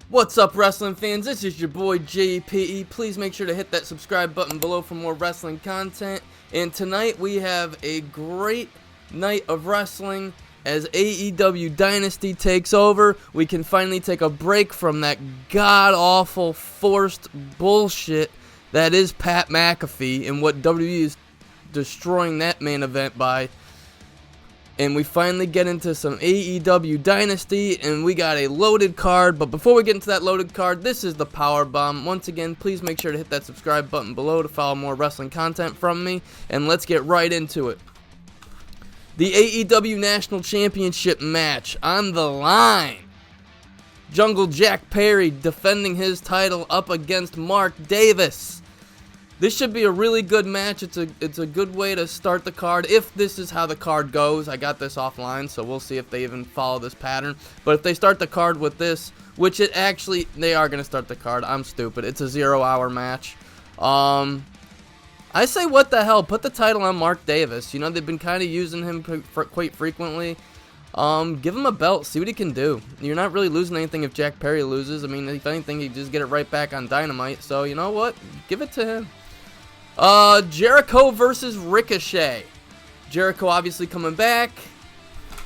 What's up, wrestling fans? This is your boy JPE. Please make sure to hit that subscribe button below for more wrestling content. And tonight we have a great night of wrestling as Aew Dynasty takes over. We can finally take a break from that god-awful forced bullshit that is Pat McAfee and what WWE is destroying that main event by. And we finally get into some AEW Dynasty, and we got a loaded card. But before we get into that loaded card, this is the Power Bomb. Once again, please make sure to hit that subscribe button below to follow more wrestling content from me. And let's get right into it. The AEW National Championship match on the line. Jungle Jack Perry defending his title up against Mark Davis. This should be a really good match. It's a good way to start the card if this is how the card goes. I got this offline, so we'll see if they even follow this pattern. But if they start the card with this, which they are going to start the card. I'm stupid. It's a 0-hour match. I say what the hell. Put the title on Mark Davis. You know, they've been kind of using him quite frequently. Give him a belt. See what he can do. You're not really losing anything if Jack Perry loses. I mean, if anything, you just get it right back on Dynamite. So, you know what? Give it to him. Jericho versus Ricochet. Jericho obviously coming back.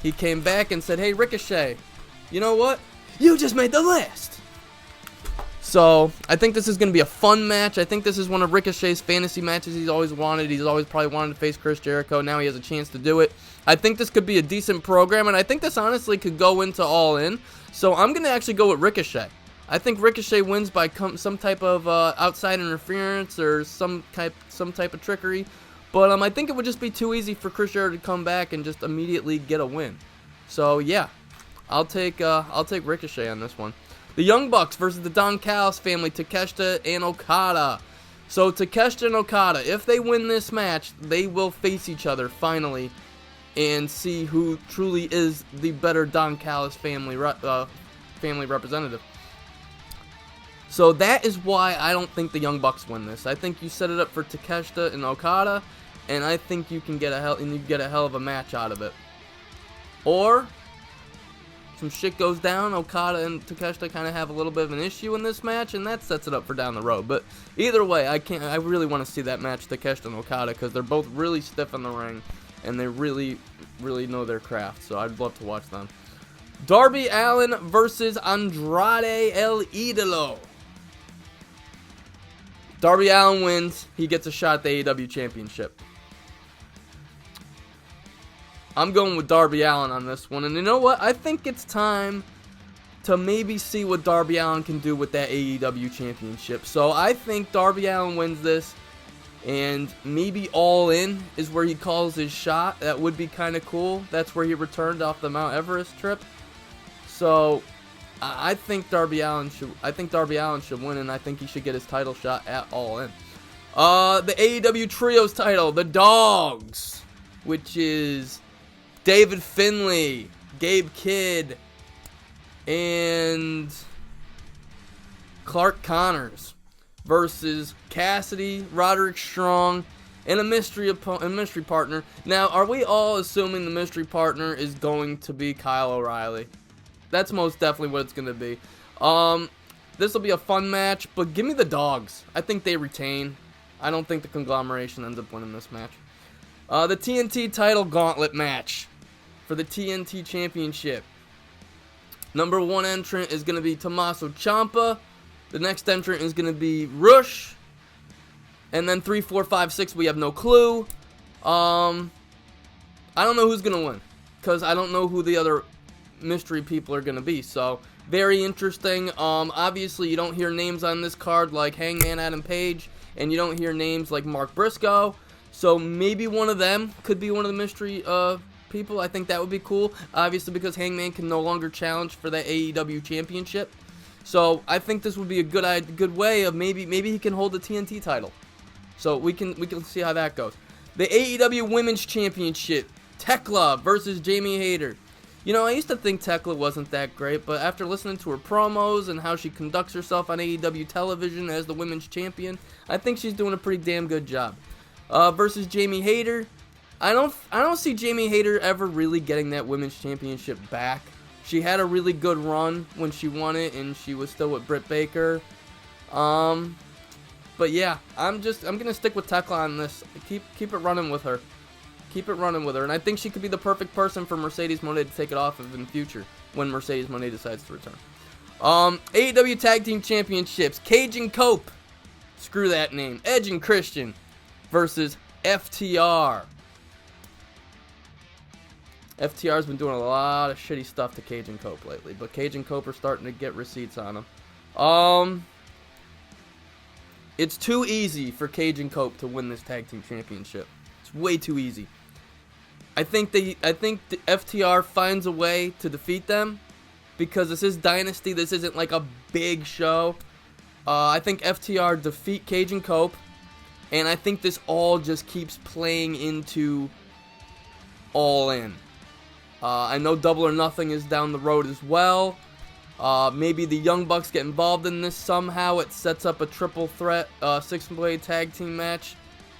He came back and said, hey, Ricochet, you know what? You just made the list. So, I think this is going to be a fun match. I think this is one of Ricochet's fantasy matches he's always wanted. He's always probably wanted to face Chris Jericho. Now he has a chance to do it. I think this could be a decent program, and I think this honestly could go into All In. So, I'm going to actually go with Ricochet. I think Ricochet wins by some type of outside interference or some type of trickery, but I think it would just be too easy for Chris Jericho to come back and just immediately get a win. So yeah, I'll take Ricochet on this one. The Young Bucks versus the Don Callis family, Takeshita and Okada. So Takeshita and Okada, if they win this match, they will face each other finally and see who truly is the better Don Callis family representative. So that is why I don't think the Young Bucks win this. I think you set it up for Takeshita and Okada, and I think you can get a hell of a match out of it. Or some shit goes down, Okada and Takeshita kind of have a little bit of an issue in this match, and that sets it up for down the road. But either way, I really want to see that match, Takeshita and Okada, because they're both really stiff in the ring, and they really, really know their craft. So I'd love to watch them. Darby Allin versus Andrade El Idolo. Darby Allin wins. He gets a shot at the AEW Championship. I'm going with Darby Allin on this one. And you know what? I think it's time to maybe see what Darby Allin can do with that AEW Championship. So I think Darby Allin wins this. And maybe All In is where he calls his shot. That would be kind of cool. That's where he returned off the Mount Everest trip. So I think Darby Allin should win, and I think he should get his title shot at All In. The AEW Trios title, the Dogs, which is David Finlay, Gabe Kidd, and Clark Connors versus Cassidy, Roderick Strong, and a mystery partner. Now, are we all assuming the mystery partner is going to be Kyle O'Reilly? That's most definitely what it's going to be. This will be a fun match, but give me the Dogs. I think they retain. I don't think the conglomeration ends up winning this match. The TNT title gauntlet match for the TNT Championship. Number 1 entrant is going to be Tommaso Ciampa. The next entrant is going to be Rush. And then 3, 4, 5, 6, we have no clue. I don't know who's going to win, because I don't know who the other mystery people are going to be. So, very interesting. Obviously, you don't hear names on this card like Hangman Adam Page, and you don't hear names like Mark Briscoe. So, maybe one of them could be one of the mystery people. I think that would be cool. Obviously, because Hangman can no longer challenge for that AEW Championship. So, I think this would be a good way of maybe he can hold the TNT title. So, we can see how that goes. The AEW Women's Championship, Tekla versus Jamie Hayter. You know, I used to think Tekla wasn't that great, but after listening to her promos and how she conducts herself on AEW television as the women's champion, I think she's doing a pretty damn good job. Versus Jamie Hayter, I don't see Jamie Hayter ever really getting that women's championship back. She had a really good run when she won it, and she was still with Britt Baker. But yeah, I'm gonna stick with Tekla on this. Keep it running with her. Keep it running with her, and I think she could be the perfect person for Mercedes Moné to take it off of in the future when Mercedes Moné decides to return. AEW Tag Team Championships, Cage and Cope. Screw that name. Edge and Christian versus FTR. FTR's been doing a lot of shitty stuff to Cage and Cope lately, but Cage and Cope are starting to get receipts on them. It's too easy for Cage and Cope to win this tag team championship. It's way too easy. I think the FTR finds a way to defeat them because this is Dynasty. This isn't like a big show. I think FTR defeat Cage and Cope, and I think this all just keeps playing into All In. I know Double or Nothing is down the road as well. Maybe the Young Bucks get involved in this somehow. It sets up a triple threat, six-way tag team match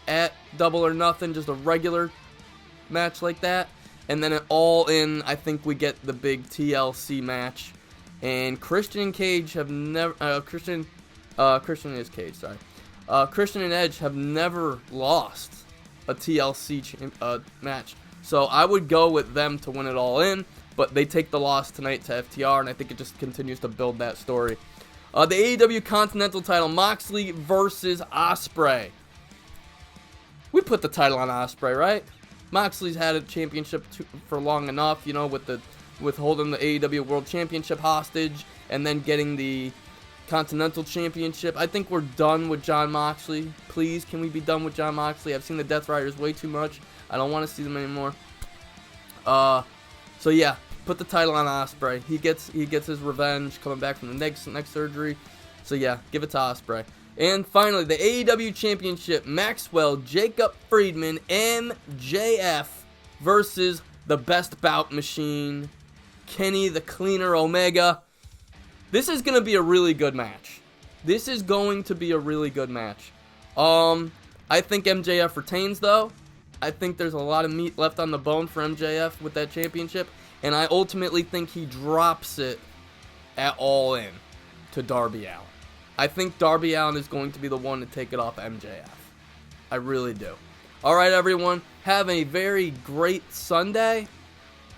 at Double or Nothing, just a regular match like that. And then All In, I think we get the big TLC match. And Christian and Cage have never, Christian is Cage, sorry. Christian and Edge have never lost a TLC match. So I would go with them to win it All In, but they take the loss tonight to FTR, and I think it just continues to build that story. The AEW Continental title, Moxley versus Ospreay. We put the title on Ospreay, right? Moxley's had a championship for long enough, you know, with holding the AEW World Championship hostage and then getting the Continental Championship. I think we're done with Jon Moxley. Please, can we be done with Jon Moxley? I've seen the Death Riders way too much. I don't want to see them anymore. So yeah, put the title on Ospreay. He gets his revenge coming back from the next surgery. So yeah, give it to Ospreay. And finally, the AEW Championship, Maxwell, Jacob Friedman, MJF versus the Best Bout Machine, Kenny the Cleaner Omega. This is going to be a really good match. This is going to be a really good match. I think MJF retains, though. I think there's a lot of meat left on the bone for MJF with that championship. And I ultimately think he drops it at All In to Darby Allin. I think Darby Allin is going to be the one to take it off MJF. I really do. Alright, everyone. Have a very great Sunday.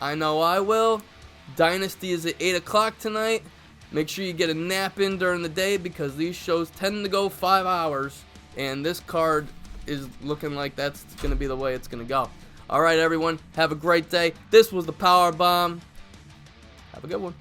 I know I will. Dynasty is at 8 o'clock tonight. Make sure you get a nap in during the day because these shows tend to go 5 hours. And this card is looking like that's going to be the way it's going to go. Alright, everyone. Have a great day. This was the Power Bomb. Have a good one.